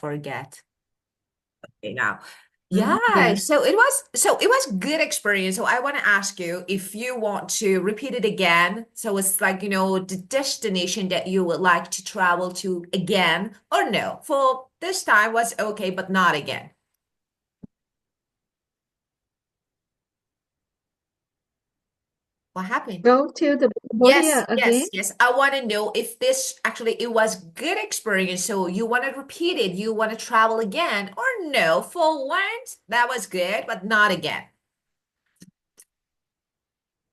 forget. Okay, now. Yeah. Yeah, so it was good experience. So I want to ask you if you want to repeat it again. So it's like, the destination that you would like to travel to again, or no, for this time was okay, but not again. What happened? Go to the Yes, Cambodia yes, again. yes. I want to know if this actually it was good experience. So you want to repeat it, you want to travel again, or no, for once that was good, but not again.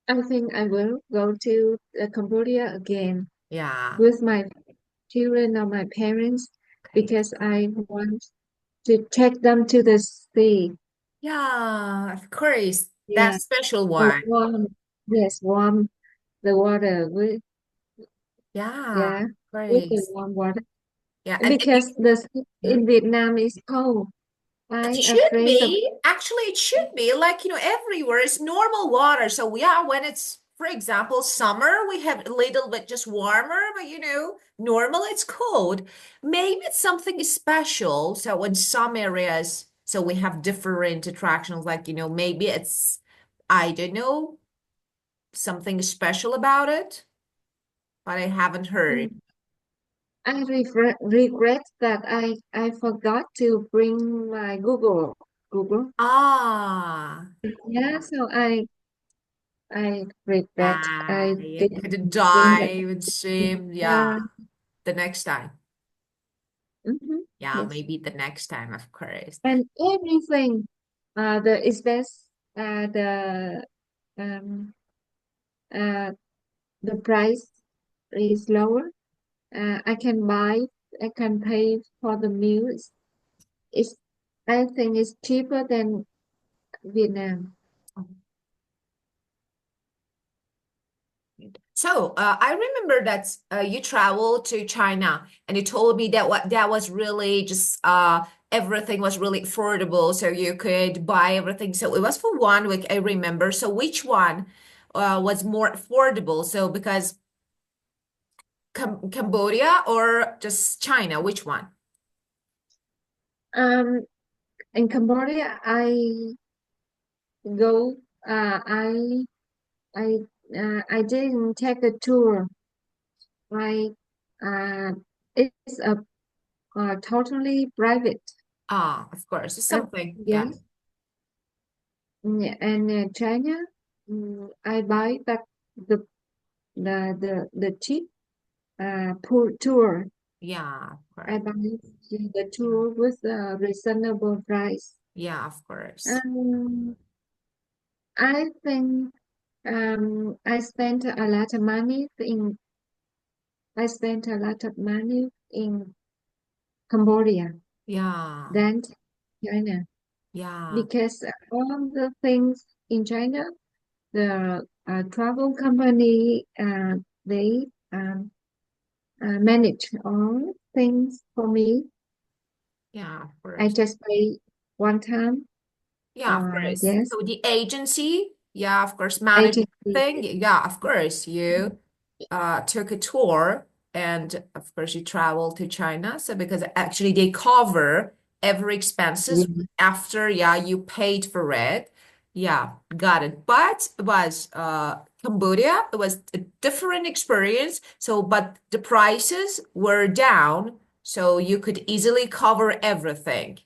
I think I will go to Cambodia again Yeah. with my children or my parents Okay. because I want to take them to the sea. Yeah, of course. That Yeah, special the one. warm, yes, warm the water with Yeah, yeah, with great. the warm water. Yeah, and Because the sea hmm? in Vietnam is cold. It I should afraid of be. Actually, it should be like, everywhere it's normal water. So yeah, when it's, for example, summer, we have a little bit just warmer, but normal it's cold. Maybe it's something special. So in some areas, so we have different attractions, like, maybe it's, I don't know, something special about it, but I haven't heard. I regret that I forgot to bring my Google. Ah, Yeah, so I regret ah, I you didn't could bring that. dive and swim. Yeah, Yeah. the next time. Yeah, Yes. maybe the next time, of course. And everything, the expense, the um, uh, the price is lower. I can buy, I can pay for the meals. It's, I think it's cheaper than Vietnam. So, I remember that you traveled to China and you told me that what that was really just everything was really affordable, so you could buy everything. So it was for 1 week, I remember. So which one was more affordable? So because Cambodia or just China, which one? Um, in Cambodia, go. I, I didn't take a tour. I, uh, it's totally private. Ah, of course, it's something. Yeah. Yes. And China, I buy that the the cheap pool tour. Yeah, I correct. buy the Yeah, tour with a reasonable price. yeah, of course. Um, I think I spent a lot of money in I spent a lot of money in Cambodia Yeah, than China yeah, because all the things in China, the travel company they manage all things for me. yeah, of I course. just pay one time. Yeah, of course. Yes, So the agency, yeah, of course, manage agency. everything. Yeah, of course. You took a tour and of course you traveled to China. So because actually they cover every expenses Yeah. after, yeah, you paid for it. Yeah, got it. But it was Cambodia, it was a different experience. So, but the prices were down, so you could easily cover everything.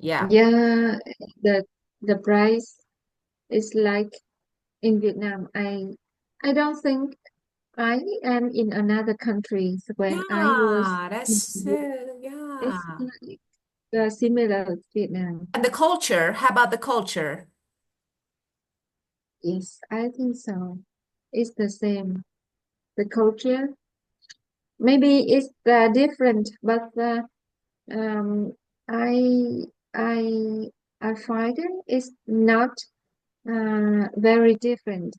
Yeah. Yeah, the the price is like in Vietnam. I don't think I am in another country when I was Yeah, in that's Vietnam. It's yeah. like similar to Vietnam. And the culture, how about the culture? Yes, I think so. It's the same. The culture maybe it's different, but um, I I I find it's not very different.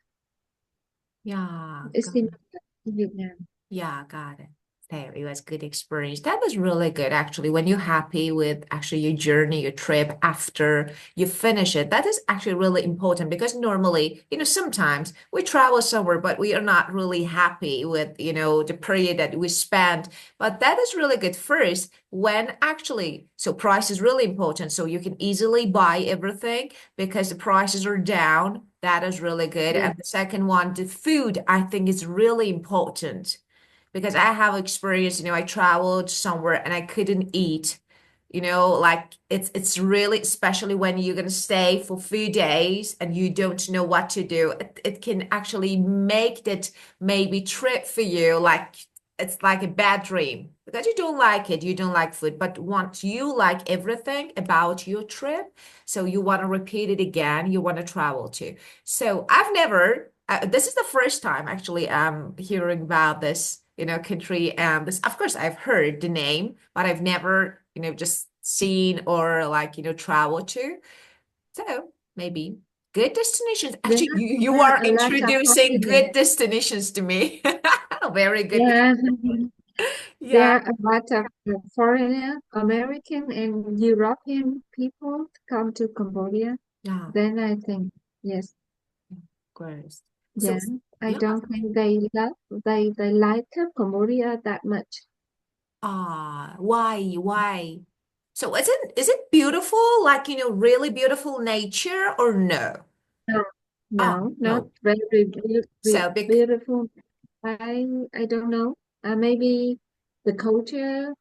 Yeah, It's got similar it. to Vietnam. Yeah, got it. There, it was good experience. That was really good, actually. When you're happy with actually your journey, your trip after you finish it, that is actually really important because normally, sometimes we travel somewhere, but we are not really happy with, the period that we spent. But that is really good first when actually, so price is really important. So you can easily buy everything because the prices are down. That is really good. Yeah, And the second one, the food, I think is really important because I have experience, I traveled somewhere and I couldn't eat. Like it's really, especially when you're gonna stay for few days and you don't know what to do. It can actually make that maybe trip for you like it's like a bad dream because you don't like it, you don't like food, but once you like everything about your trip, so you want to repeat it again, you want to travel to. So I've never, this is the first time actually I'm hearing about this, country. And this, of course, I've heard the name, but I've never, just seen or like, traveled to. So maybe good destinations. Actually, you there are are a lot of introducing foreigners. good destinations to me. Very good. Yeah, Yeah. there are a lot of foreigner, American and European people come to Cambodia. Yeah. Then I think, yes, Of course. So, yeah, I yeah. don't think they like Cambodia that much. Why? So is it beautiful? Like, really beautiful nature or no? No, Oh, no, not no. very So big, beautiful. I don't know. Maybe the culture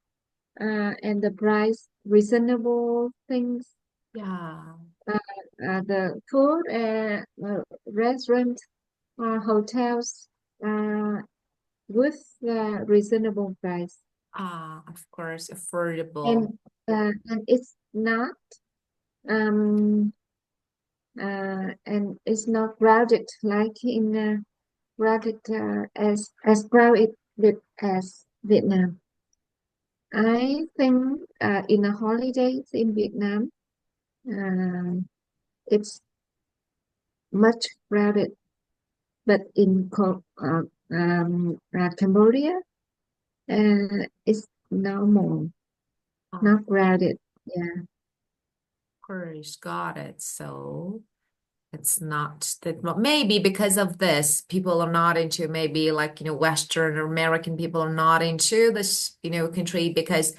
and the price reasonable things. yeah. Uh, the food restaurant hotels uh, with reasonable price, Of course, affordable. and it's not um and it's not crowded like in crowded as crowded as Vietnam. I think in the holidays in Vietnam, it's much crowded, but in Cambodia, it's normal, Oh, not crowded. Yeah. of course, got it. So it's not that maybe because of this, people are not into maybe like, Western or American people are not into this, country because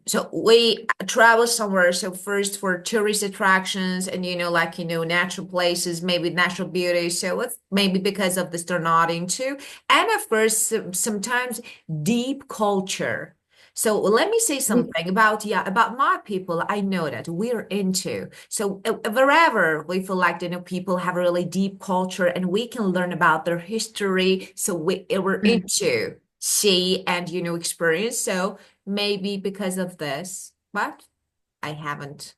so we travel somewhere. So first for tourist attractions and like natural places, maybe natural beauty. So it's maybe because of this they're not into, and of course sometimes deep culture. So let me say We, something about about my people. I know that we're into. So wherever we feel like people have a really deep culture and we can learn about their history. So we're uh, into see and experience. So maybe because of this, but I haven't.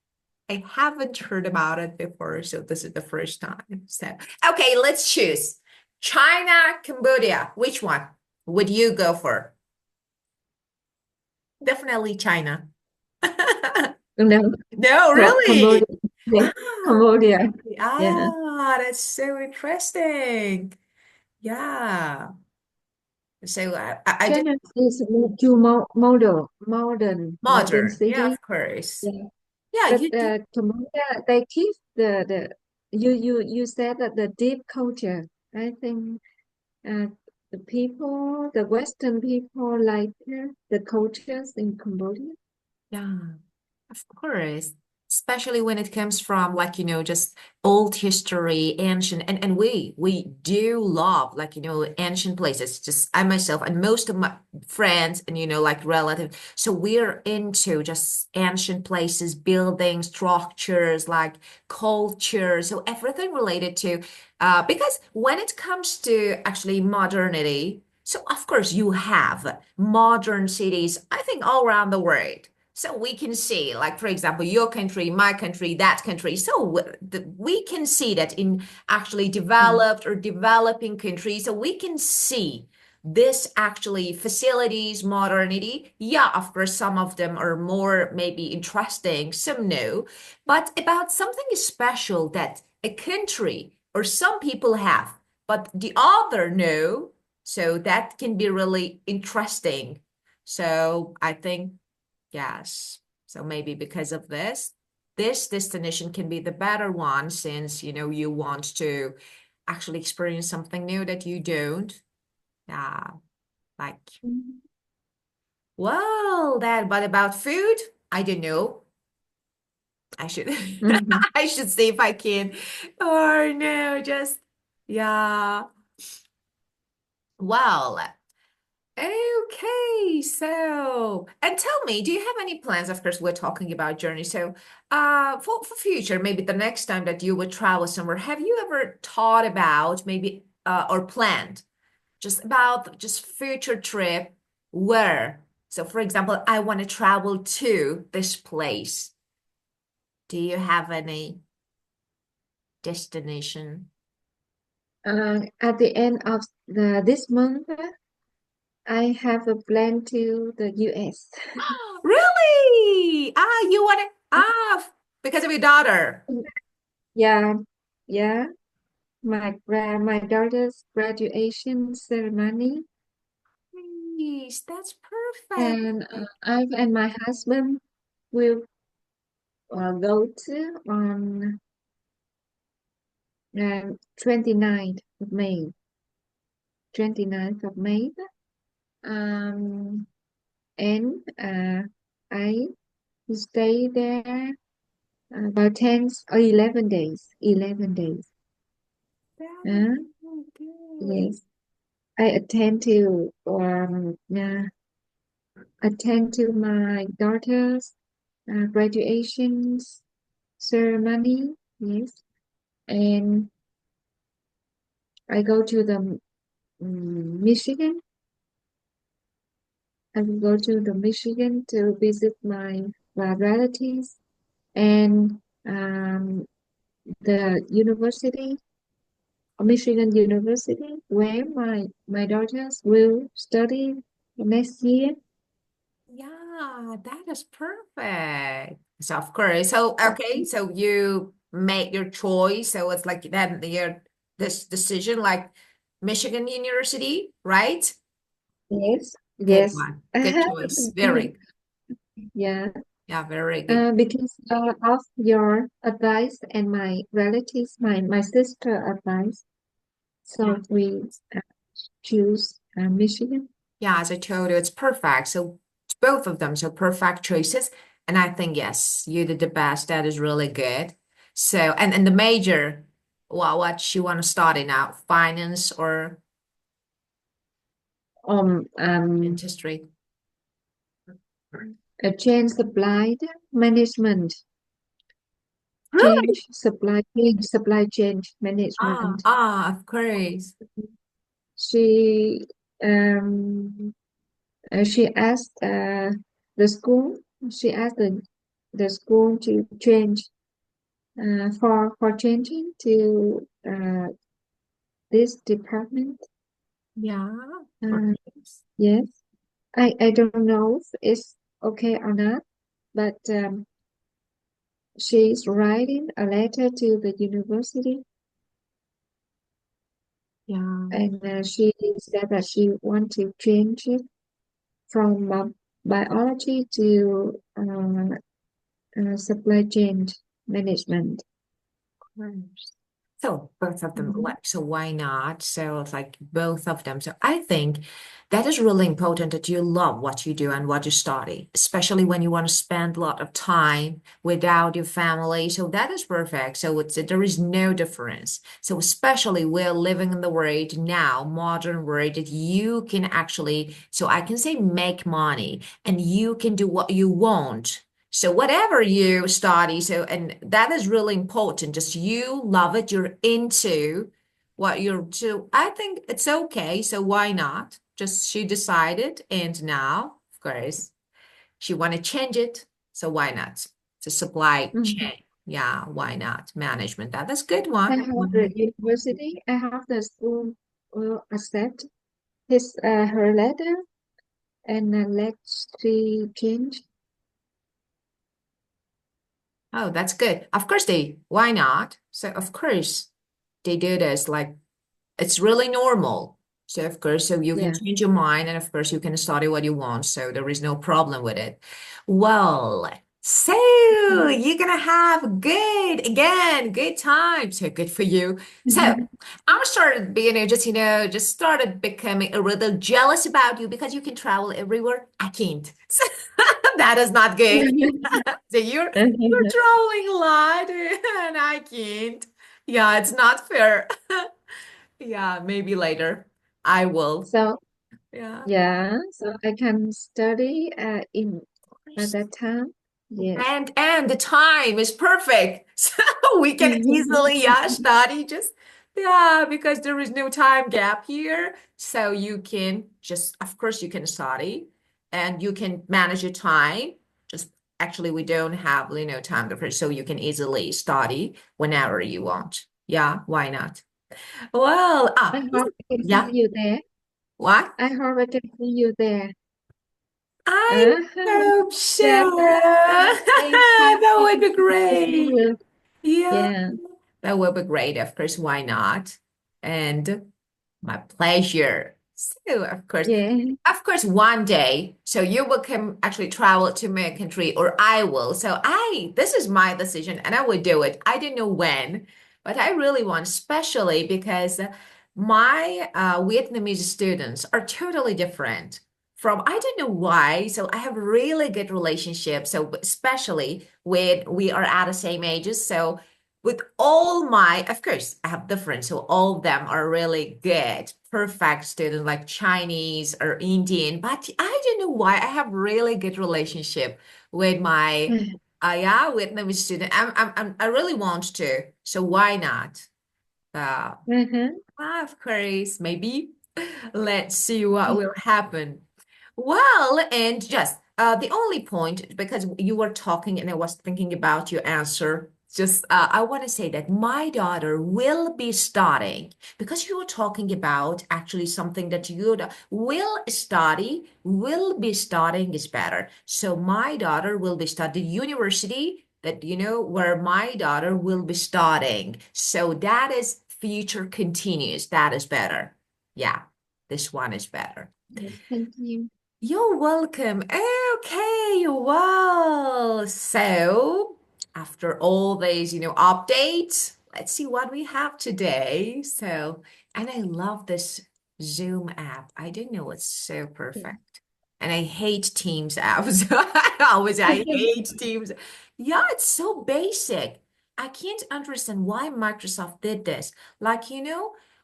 I haven't heard about it before, so this is the first time. So, okay, let's choose China, Cambodia. Which one would you go for? Definitely China. no, No, no, really? Cambodia. Yes, Ah, Cambodia. Yeah. that's so interesting. Yeah. So I did China is too modern modern. Yeah, city. of course. Yeah. Yeah, But you do. Cambodia, they keep the you said that the deep culture. I think uh, the people, the Western people, like the cultures in Cambodia. Yeah, of course. Especially when it comes from like, just old history, ancient, and we do love like, ancient places. Just I myself and most of my friends and like relatives. So we're into just ancient places, buildings, structures, like culture. So everything related to because when it comes to actually modernity, so of course you have modern cities, I think all around the world. So we can see, like, for example, your country, my country, that country. So we can see that in actually Mm. developed or developing countries. So we can see this actually facilities, modernity. Yeah, of course, some of them are more maybe interesting, some no. But about something special that a country or some people have, but the other no. So that can be really interesting So I think, yes. So maybe because of this, this destination can be the better one since, you want to actually experience something new that you don't. Yeah, like, well, but about food, I don't know. I should Mhm. I should see if I can. Or no, just yeah. Well, okay. So, and tell me, do you have any plans? Of course, we're talking about journey. So, for future, maybe the next time that you would travel somewhere, have you ever thought about maybe or planned just about just future trip where? So, for example, I want to travel to this place. Do you have any destination? At the end of this month, I have a plan to the US. Really? You want to, because of your daughter. Yeah, yeah. My daughter's graduation ceremony, Nice, that's perfect. and I and my husband will go to on 29th of May. 29th of May. Um, and I stay there about 10 or 11 days. 11 days. That is Uh, so good. yes. I attend to my daughter's graduation ceremony. Yes. And I go to the Michigan. I will go to the Michigan to visit my relatives and the university, Michigan University, where my daughters will study next year. Yeah, that is perfect. So of course, so okay, so you make your choice. So it's like then your this decision, like Michigan University, right? Yes, Good yes. one. Good choice. Very, Yeah, yeah, very good. because of your advice and my relatives, my sister advice, Yeah. so we choose Michigan. Yeah, as I told you, it's perfect. So it's both of them, so perfect choices. And I think yes, you did the best. That is really good. So and the major, well, what you want to start in now, finance or Um, um, dentistry? Change supply management, Really? supply chain Ah, management. of course. She um she asked the school. She asked the school to change for changing to this department. Yeah. Uh, Great. yes, I don't know if it's okay or not, but she's writing a letter to the university, Yeah. and she said that she want to change it from biology to supply chain management. Course. So both of them, Mhm. like, so why not? So it's like both of them. So I think that is really important that you love what you do and what you study, especially when you want to spend a lot of time without your family. So that is perfect. So there is no difference. So especially we're living in the world now, modern world that you can actually, so I can say make money and you can do what you want. So whatever you study, so and that is really important. Just you love it, you're into what you're to. I think it's okay. So why not? Just she decided, and now, of course, she want to change it. So why not? It's a supply Mhm. chain. Yeah, why not? Management. That is good I one. have the university, I have the school will accept her letter and let she change. Oh, that's good. Of course why not? So of course they do this like it's really normal. So of course, so you can Yeah. change your mind, and of course you can study what you want. So there is no problem with it. Well, so you're gonna have good time. So good for you. So I started being, just started becoming a little jealous about you because you can travel everywhere. I can't. So that is not good. So you're traveling a lot, and I can't. Yeah, it's not fair. Yeah, maybe later. I will. So Yeah. yeah, so I can study in Of at course. that time. Yes. And the time is perfect. So we can easily, yeah, study just, yeah, because there is no time gap here. So you can just, of course, you can study and you can manage your time. Just actually, we don't have, time difference, so you can easily study whenever you want. Yeah, why not? Well, I hope I can see yeah, you there. what? I hope I can see you there. I Uh-huh. hope so. That I That would happy be to see great. you. Yeah, Yeah. that would be great. Of course, why not? And my pleasure. So, Yeah. of course, one day, so you will come actually travel to my country, or I will. So this is my decision, and I would do it. I don't know when, but I really want, especially because my Vietnamese students are totally different from, I don't know why. So I have really good relationships. So especially when we are at the same ages. So with all my, of course, I have different, so all of them are really good, perfect students like Chinese or Indian. But I don't know why I have really good relationship with my, yeah, Vietnamese student. I really want to, so why not? Uh, Uh-huh. of course, maybe. Let's see what will happen. Well, and just the only point, because you were talking and I was thinking about your answer, just I want to say that my daughter will be studying because you were talking about actually something that you will be studying is better. So my daughter will be studying university that where my daughter will be studying. So that is future continuous. That is better. Yeah, this one is better. Thank you. You're welcome. Okay, well, so after all these, updates, let's see what we have today. So, and I love this Zoom app. I didn't know it's so perfect. And I hate Teams apps. I hate Teams. Yeah, it's so basic. I can't understand why Microsoft did this. Like,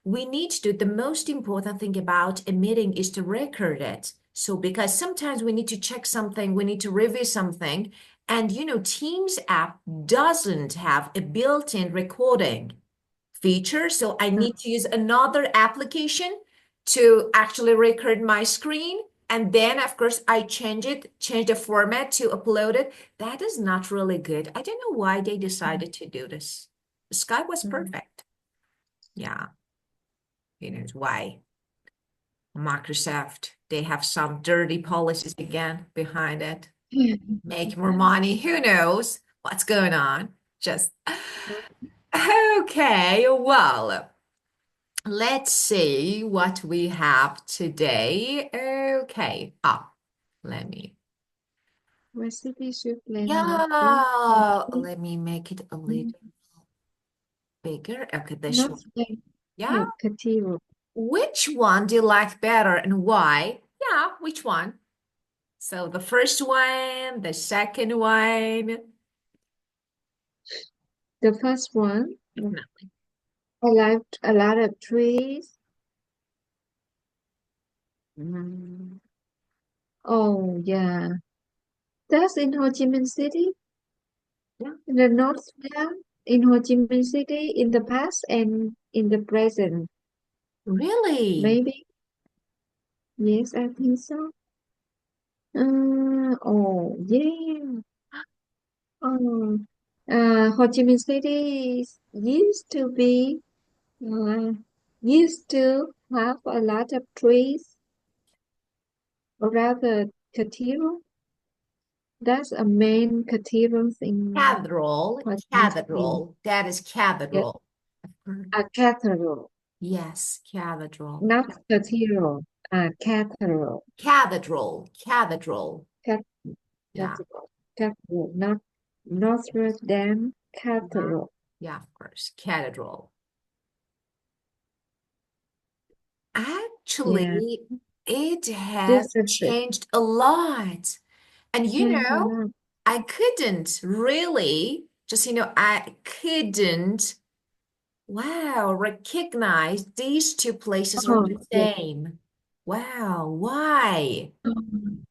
we need to, the most important thing about a meeting is to record it. So because sometimes we need to check something, we need to review something, and Teams app doesn't have a built-in recording feature, so I Uh, need to use another application to actually record my screen. And then, of course, I change the format to upload it. That is not really good. I don't know why they decided to do this. The sky was perfect. Yeah, why. Microsoft, they have some dirty policies again behind it. Make more money. Who knows what's going on? Just okay. Well, let's see what we have today. Okay. Let me. Recipe soup lemon beef. Yeah, let me make it a little bigger. Okay, this Not one. like Yeah. no, cathedral. Which one do you like better and why? Yeah, which one? So the first one, the second one. The first one, I liked a lot of trees. Mm, Oh yeah, that's in Ho Chi Minh City, yeah. in the North Vietnam, in Ho Chi Minh City, in the past and in the present. Really? Maybe yes, I think so. Oh yeah. Oh, Ho Chi Minh City uh, used to have a lot of trees, or rather cathedral. That's a main cathedral in Cathedral, Ho Chi Minh City. cathedral. That is Yes, cathedral. Mhm. a cathedral. Yes, cathedral. not cathedral, cathedral, Cathedral. Cathedral. cat, Yeah. cathedral, cathedral, not Notre Dame Yeah. Cathedral. Yeah, of course. Cathedral. Yeah, Actually, it has differences. changed a lot. And Change a lot. I couldn't really, just, I couldn't, wow, recognize these two places are Oh, the yeah. same. Wow, why? Um,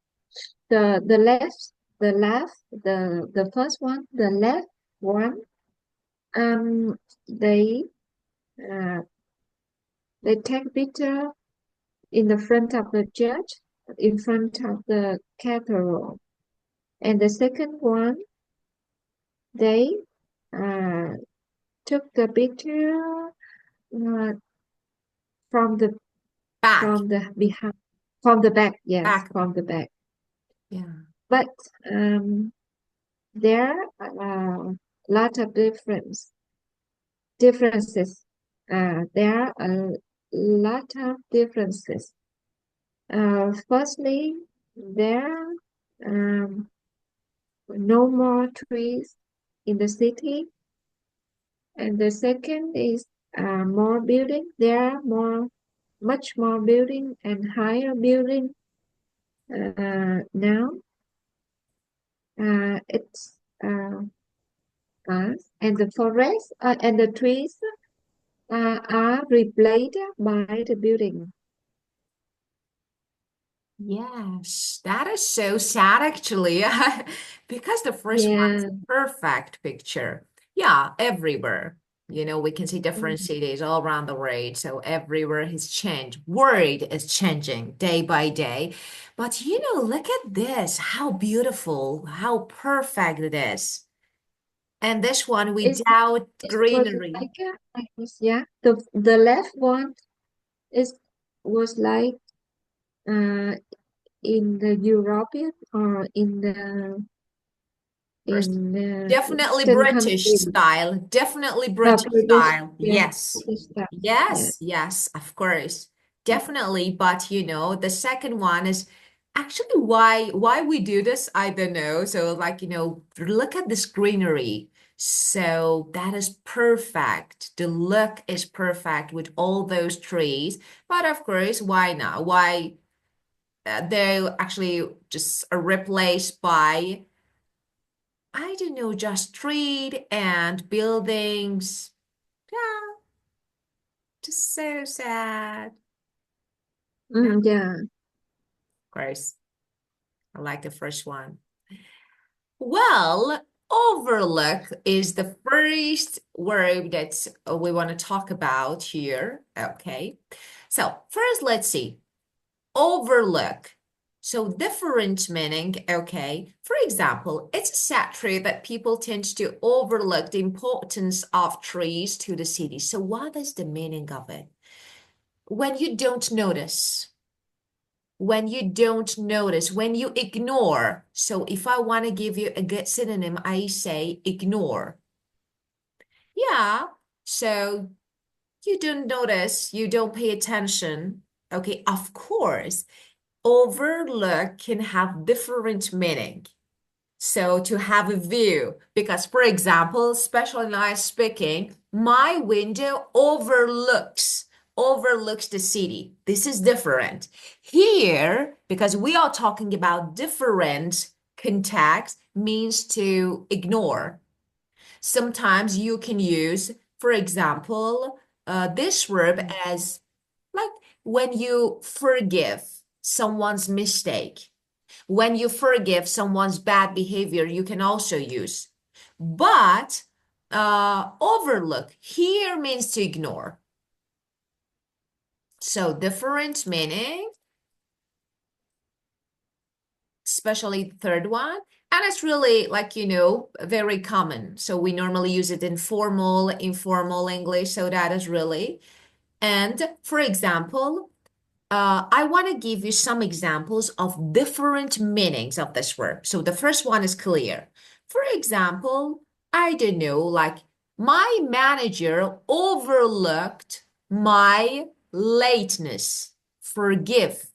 the left, the first one, the left one. Um, they uh they take picture in the front of the church, in front of the cathedral. And the second one, they uh, took the picture uh, from the Back, behind, from the back. Yes, back. from the back. Yeah, But there are a lot of differences. There are a lot of differences. Firstly, there um, no more trees in the city. And the second is more building. There are much more building and higher building now. It's us and the forest and the trees are replaced by the building. yes, that is so sad actually, because the first one is Yeah. a perfect picture. Yeah, everywhere. We can see different Mm. cities all around the world. So everywhere has changed. World is changing day by day. But look at this, how beautiful, how perfect it is. And this one It's, without it was greenery. like yeah. The left one is was like uh, in the European or First, in the definitely Western British country. style. Definitely British British, style. yeah, Yes. British style. Yeah. Yes, yes, of course. Definitely, but the second one is actually why we do this, I don't know. So like, look at this greenery. So that is perfect. The look is perfect with all those trees. But of course, why not? Why they actually just are replaced by I don't know, just street and buildings. Yeah, just so sad. Yeah, of Yeah. course. I like the first one. Well, overlook is the first word that we want to talk about here. Okay. So first, let's see. Overlook. So different meaning, okay. For example, it's a sad truth that people tend to overlook the importance of trees to the city. So what is the meaning of it? When you don't notice, when you don't notice, when you ignore. So if I want to give you a good synonym, I say ignore. Yeah. So you don't notice, you don't pay attention. Okay, of course. Overlook can have different meaning. So to have a view, because for example, specialized speaking, my window overlooks the city. This is different. Here, because we are talking about different context, means to ignore. Sometimes you can use, for example, this verb as like when you forgive someone's mistake, when you forgive someone's bad behavior, you can also use. But overlook here means to ignore. So different meaning, especially the third one. And it's really like, very common. So we normally use it in formal, informal English. So that is really. And for example, I want to give you some examples of different meanings of this verb. So the first one is clear. For example, I don't know, like my manager overlooked. my lateness. Forgive.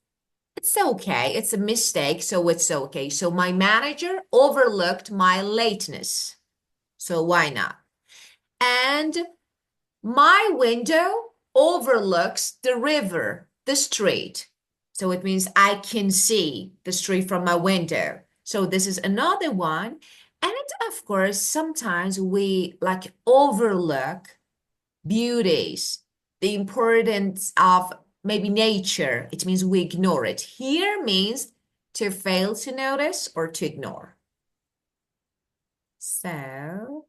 It's okay. It's a mistake, so it's okay. So my manager overlooked my lateness. So why not? And my window overlooks the river, the street. So it means I can see the street from my window. So this is another one. And of course, sometimes we like overlook beauties, the importance of maybe nature. It means we ignore it. Here means to fail to notice or to ignore. So,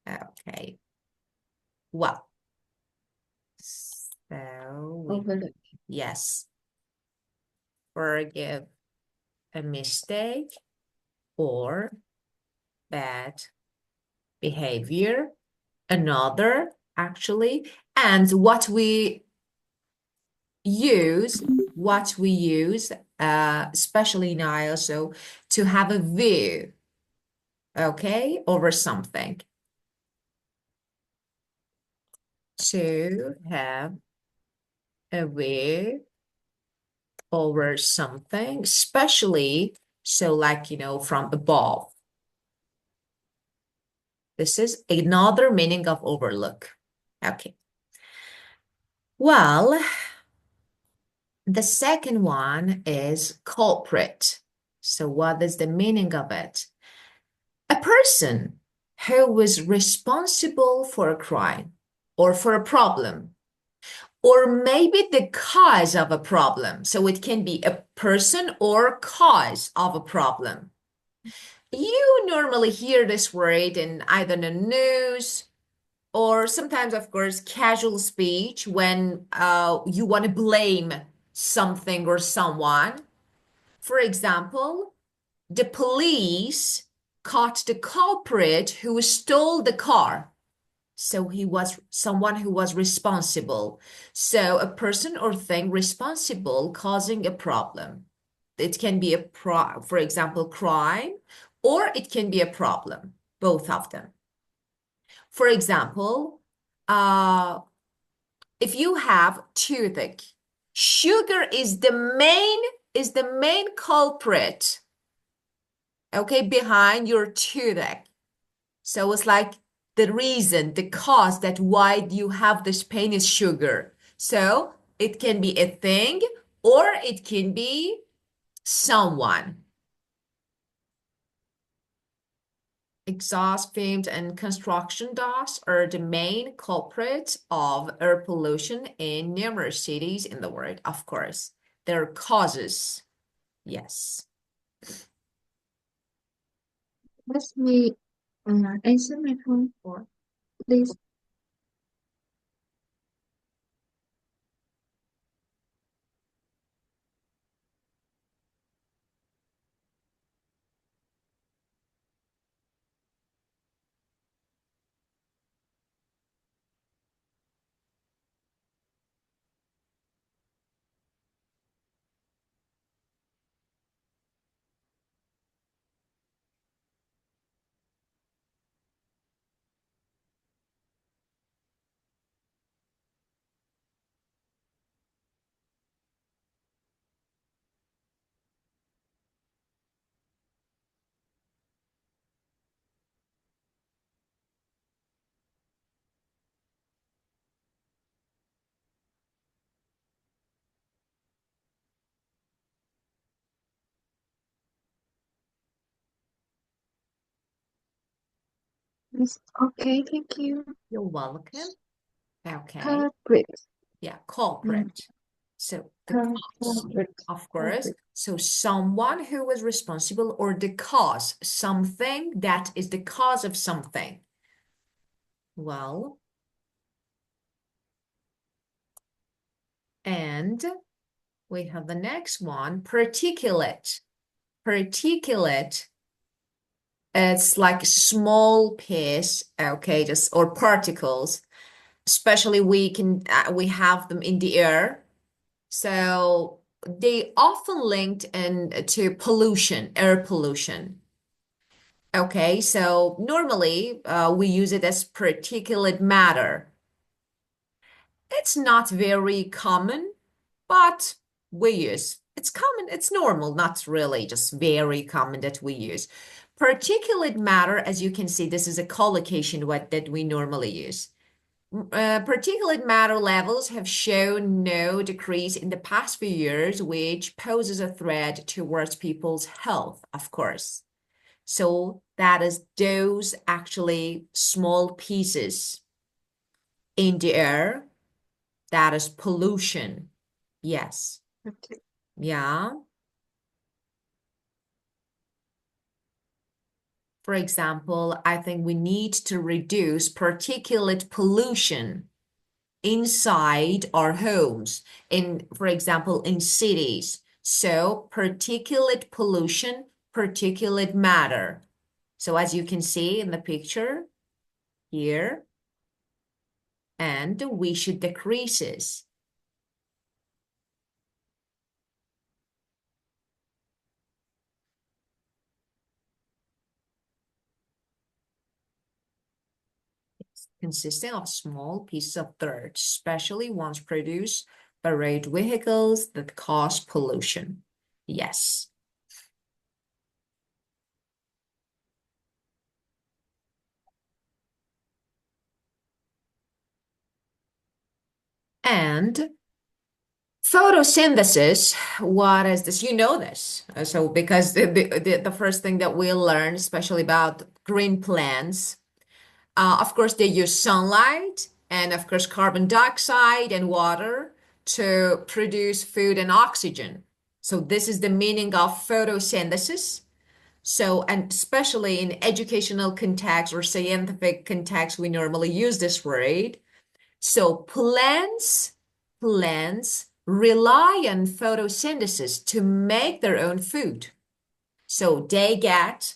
okay. Well, so we, Overlook. yes, forgive a mistake or bad behavior, another actually, and what we use, especially in ISO, to have a view, okay, over something. To have a view over something, especially so like, from above. This is another meaning of overlook. Okay. Well, the second one is culprit. So what is the meaning of it? A person who was responsible for a crime or for a problem, or maybe the cause of a problem. So it can be a person or cause of a problem. You normally hear this word in either the news or sometimes, of course, casual speech when you want to blame something or someone. For example, the police caught the culprit who stole the car. So he was someone who was responsible. So a person or thing responsible causing a problem. It can be for example, crime, or it can be a problem, both of them. For example, uh, if you have toothache, sugar is the main culprit, okay, behind your toothache. So it's like the reason, the cause that why you have this pain is sugar. So it can be a thing or it can be someone. Exhaust fumes and construction dust are the main culprits of air pollution in numerous cities in the world, of course. Their causes, yes. Let me answer my phone for please. Yes. Okay, thank you. You're welcome. Okay. Culprit. Yeah, Mm, culprit. So the cause, culprit. of course. Culprit. So someone who is responsible or the cause, something that is the cause of something. Well, and we have the next one, particulate. Particulate, it's like a small piece, okay, just or particles. Especially we have them in the air. So they often linked in to pollution, air pollution. Okay, so normally we use it as particulate matter. It's not very common, but we use. It's common, it's normal, not really just very common that we use. Particulate matter, as you can see, this is a collocation what that we normally use. Particulate matter levels have shown no decrease in the past few years, which poses a threat towards people's health, of course. So that is those actually small pieces in the air, that is pollution. Yes. Okay. Yeah. For example, I think we need to reduce particulate pollution inside our homes, for example, in cities. So particulate pollution, particulate matter. So as you can see in the picture here, and we should decrease it. Consisting of small pieces of dirt, especially ones produced by road vehicles that cause pollution. Yes. And photosynthesis, what is this? You know this. So because the first thing that we learn, especially about green plants, of course, they use sunlight and, of course, carbon dioxide and water to produce food and oxygen. So this is the meaning of photosynthesis. So, and especially in educational context or scientific context, we normally use this word. So plants rely on photosynthesis to make their own food. So they get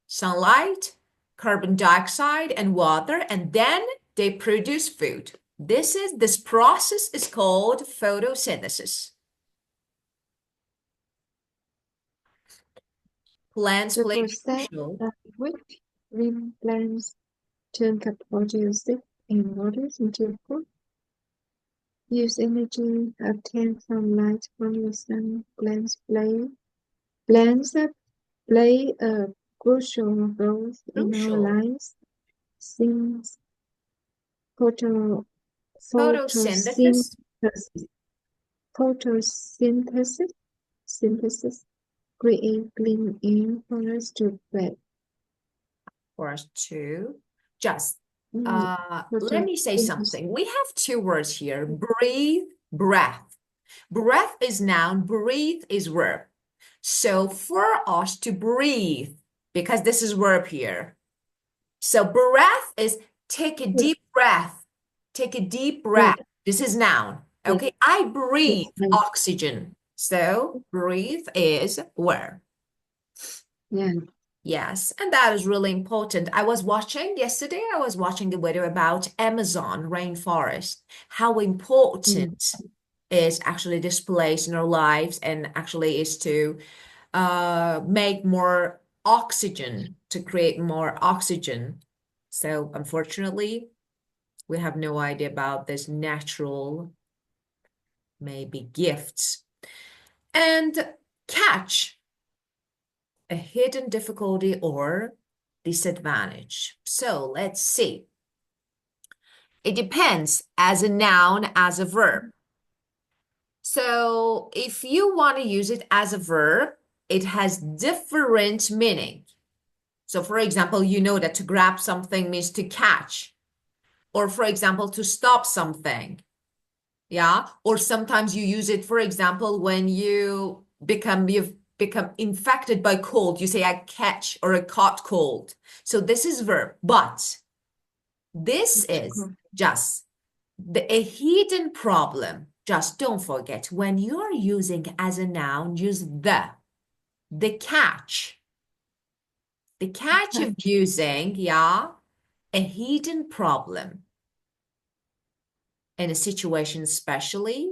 sunlight, carbon dioxide, and water, and then they produce food. This process is called photosynthesis. Plants The play a process crucial. by which green plants turn carbon dioxide and water into food, use energy obtained from light from the sun. Plants that play a crucial role in our Crucial. lives since photo, Photosynthesis, photosynthesis, photosynthesis synthesis create clean air for us to breathe. for us to just Mm, let me say photosynthesis. something. We have two words here: breathe, breath. Breath is noun, breathe is verb. So for us to breathe, because this is verb here. So breath is take a Yes, deep breath. Take a deep breath. yes, This is noun. yes, Okay, I breathe yes, yes. oxygen. So breathe is verb. Yeah. Yes, and that is really important. Yesterday, I was watching a video about Amazon rainforest, how Mm, important is actually this place in our lives and actually is to make more oxygen, to create more oxygen. So unfortunately, we have no idea about this natural, maybe gifts. And catch a hidden difficulty or disadvantage. So let's see. It depends as a noun, as a verb. So if you want to use it as a verb, it has different meaning. So for example, you know that to grab something means to catch, or for example, to stop something. Yeah. Or sometimes you use it, for example, when you've become infected by cold, you say I catch or I caught cold. So this is verb, but this is cool. just a hidden problem. Just don't forget when you are using as a noun, use the catch. The catch of Catch. using, yeah, a hidden problem in a situation, especially,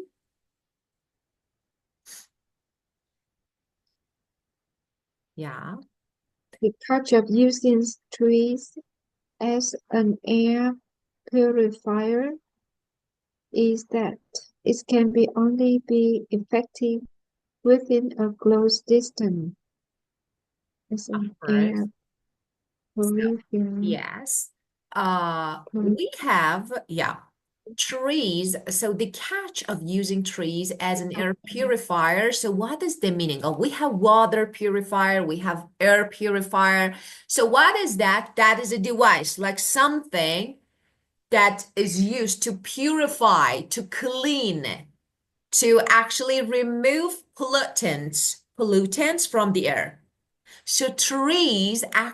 yeah. The catch of using trees as an air purifier is that it can be only be effective within a close distance as Of an course. air So, purifier. yes. Hmm. We have, yeah, trees. So the catch of using trees as an air purifier. So what is the meaning? Oh, we have water purifier, we have air purifier. So what is that? That is a device, like something that is used to purify, to clean, to actually remove pollutants from the air. So trees